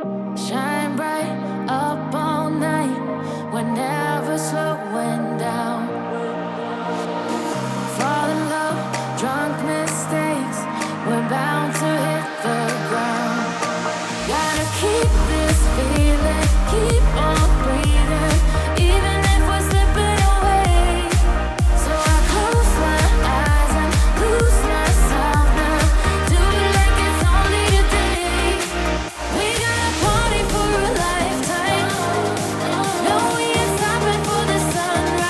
Shine bright up all night. We're never slowing down. Fall in love, drunk mistakes. We're bound to hit the ground. Gotta keep this feeling, keep on breathing, even if we're slipping away. So I close my eyes and lose myself now. Do it like it's only a day. We got a party for a lifetime. No, we ain't stopping for the sunrise.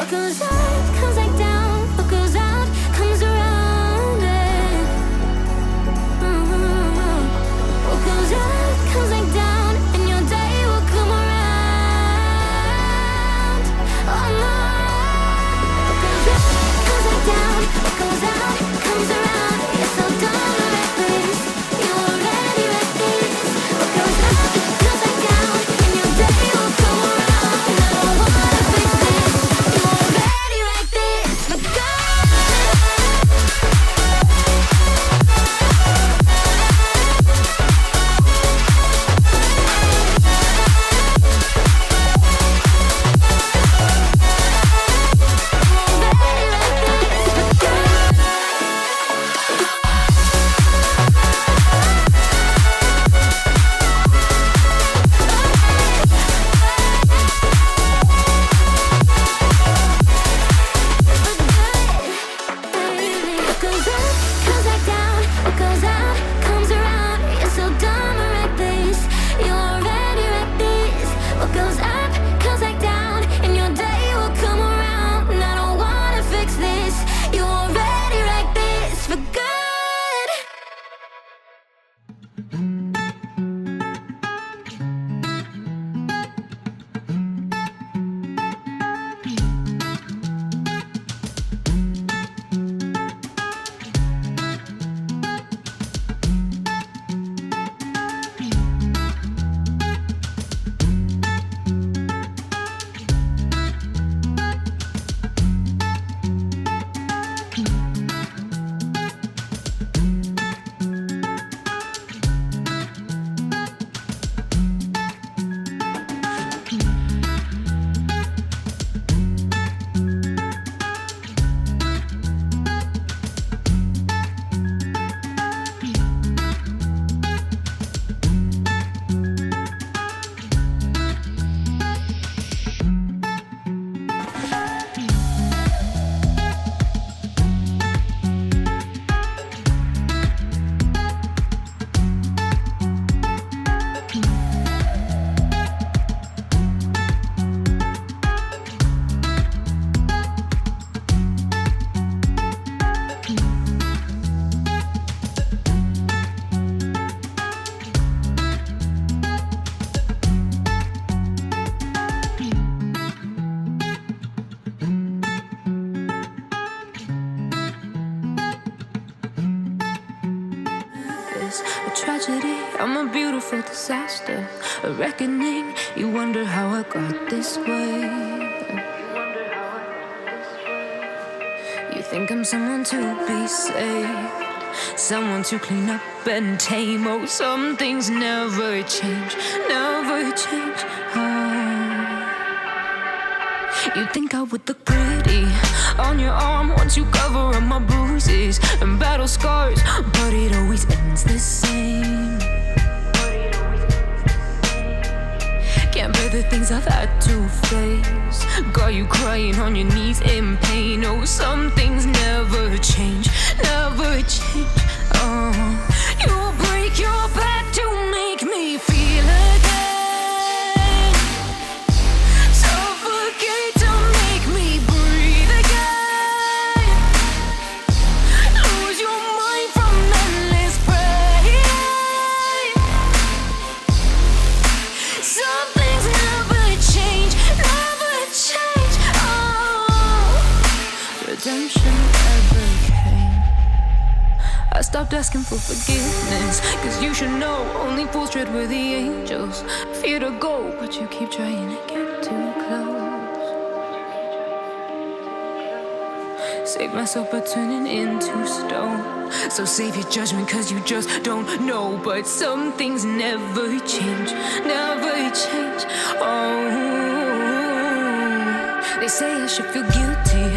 What goes up comes back down. What goes out comes around. What goes up comes back down, and your day will come around. Oh no. What goes up comes back down. What goes out comes around. You're so dumb and reckless. You already reckless. What goes up comes back down, and your day will come around. And I don't wanna fix this. You already like this. But a tragedy, I'm a beautiful disaster, a reckoning. You wonder how I got this way. You think I'm someone to be saved, someone to clean up and tame. Oh, some things never change, never change. You think I would look pretty on your arm once you cover up my bruises and battle scars, but it always ends the same. Can't bear the things I've had to face, got you crying on your knees in pain. Oh, some things never change, never change. Oh, you'll break your back to make me feel again. Redemption ever came. I stopped asking for forgiveness, cause you should know only fools tread where the angels fear to go, but you keep trying to get too close. Save myself by turning into stone. So save your judgment cause you just don't know. But some things never change, never change. Oh, they say I should feel guilty